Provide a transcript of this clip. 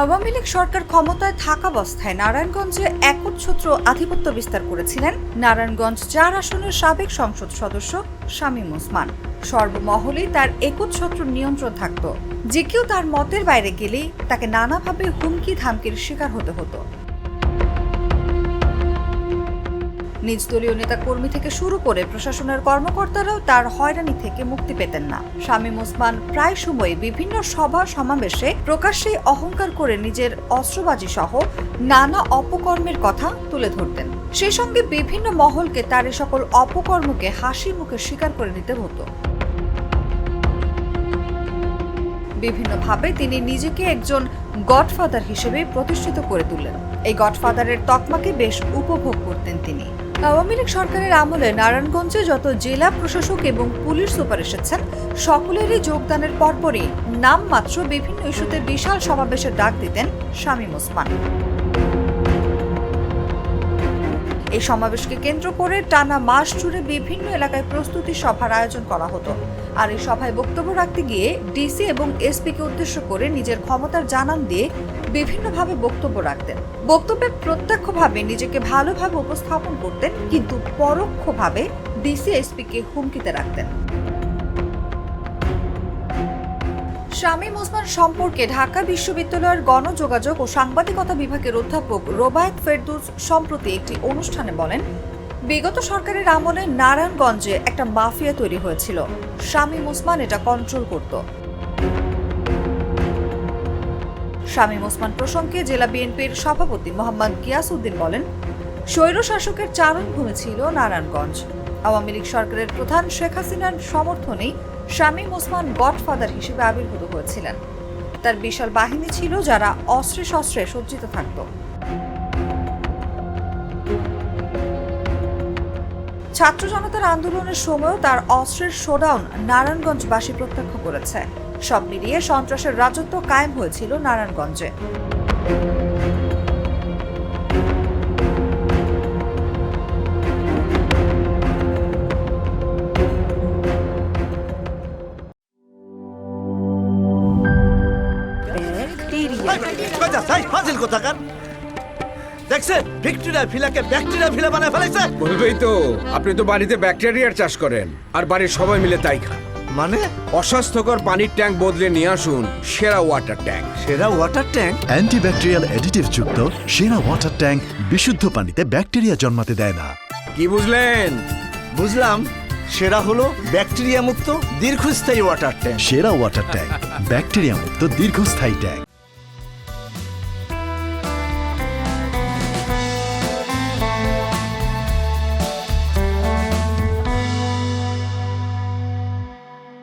আওয়ামী লীগ সরকার ক্ষমতায় থাকাবস্থায় নারায়ণগঞ্জে একচ্ছত্র আধিপত্য বিস্তার করেছিলেন নারায়ণগঞ্জ ৪ আসনের সাবেক সংসদ সদস্য শামীম ওসমান। সর্বমহলেই তার একচ্ছত্র নিয়ন্ত্রণ থাকত। যে কেউ তার মতের বাইরে গেলেই তাকে নানাভাবে হুমকি ধামকির শিকার হতে হতো। নিজ দলীয় নেতা কর্মী থেকে শুরু করে প্রশাসনের কর্মকর্তারাও তার হয়রানি থেকে মুক্তি পেতেন না। শামীম ওসমান প্রায় সময় বিভিন্ন সভা সমাবেশে প্রকাশ্যে অহংকার করে নিজের অস্ত্রবাজি সহ নানা অপকর্মের কথা তুলে ধরতেন। সেই সঙ্গে বিভিন্ন মহলকে তার এ সকল অপকর্মকে হাসি মুখে স্বীকার করে নিতে হতো। বিভিন্নভাবে তিনি নিজেকে একজন গডফাদার হিসেবে প্রতিষ্ঠিত করে তুললেন। এই গডফাদারের তকমাকে বেশ উপভোগ করতেন তিনি। আওয়ামী লীগ সরকারের আমলে নারায়ণগঞ্জে যত জেলা প্রশাসক এবং পুলিশ সুপার এসেছেন, সকলেরই যোগদানের পরপরই নামমাত্র বিভিন্ন ইস্যুতে বিশাল সমাবেশের ডাক দিতেন শামীম ওসমান। এই সমাবেশকে কেন্দ্র করে টানা মাস জুড়ে বিভিন্ন এলাকায় প্রস্তুতি সভার আয়োজন করা হতো। আর এই সভায় বক্তব্য রাখতে গিয়ে ডিসি এবং এসপিকে উদ্দেশ্য করে নিজের ক্ষমতার জানান দিয়ে বিভিন্নভাবে বক্তব্য রাখতেন। বক্তব্যে প্রত্যক্ষভাবে নিজেকে ভালোভাবে উপস্থাপন করতেন, কিন্তু পরোক্ষভাবে ডিসি এসপিকে হুমকিতে রাখতেন। শামীম ওসমান সম্পর্কে ঢাকা বিশ্ববিদ্যালয়ের গণযোগাযোগ ও সাংবাদিকতা বিভাগের অধ্যাপক রোবায়েত ফেরদৌস সম্প্রতি একটি অনুষ্ঠানে বলেন, বিগত সরকারের আমলে নারায়ণগঞ্জে একটা মাফিয়া তৈরি হয়েছিল। শামীম ওসমান এটা কন্ট্রোল করত। শামীম ওসমান প্রসঙ্গে জেলা বিএনপির সভাপতি মোহাম্মদ গিয়াসউদ্দিন বলেন, স্বৈরশাসকের চারণভূমি ছিল নারায়ণগঞ্জ। আওয়ামী লীগ সরকারের প্রধান শেখ হাসিনার সমর্থনেই শামীম ওসমান গডফাদার হিসেবে আবির্ভূত হয়েছিলেন। তার বিশাল বাহিনী ছিল যারা অস্ত্রে শস্ত্রে সজ্জিত থাকত। ছাত্র জনতার আন্দোলনের সময়ও তার অস্ত্রের শোডাউন নারায়ণগঞ্জবাসী প্রত্যক্ষ করেছে। সব মিলিয়ে সন্ত্রাসের রাজত্ব কায়েম হয়েছিল নারায়ণগঞ্জে। দেখছেন ভিক্টোরিয়া ভিলাকে ব্যাকটেরিয়া ভিলা বানায় ফেলাইছে। বলবেই তো, আপনি তো বাড়িতে ব্যাকটেরিয়ার চাষ করেন আর বাড়ির সবাই মিলে তাই খান। মানে অস্বাস্থ্যকর পানির ট্যাঙ্ক বদলে নিয়ে আসুন সেরা ওয়াটার ট্যাঙ্ক। সেরা ওয়াটার ট্যাঙ্ক অ্যান্টিব্যাকটেরিয়াল অ্যাডিটিভ যুক্ত সেরা ওয়াটার ট্যাঙ্ক বিশুদ্ধ পানিতে ব্যাকটেরিয়া জন্মাতে দেয় না। কি বুঝলেন? বুঝলাম, সেরা হলো ব্যাকটেরিয়া মুক্ত দীর্ঘস্থায়ী ওয়াটার ট্যাঙ্ক। সেরা ওয়াটার ট্যাঙ্ক ব্যাকটেরিয়া মুক্ত দীর্ঘস্থায়ী ট্যাঙ্ক।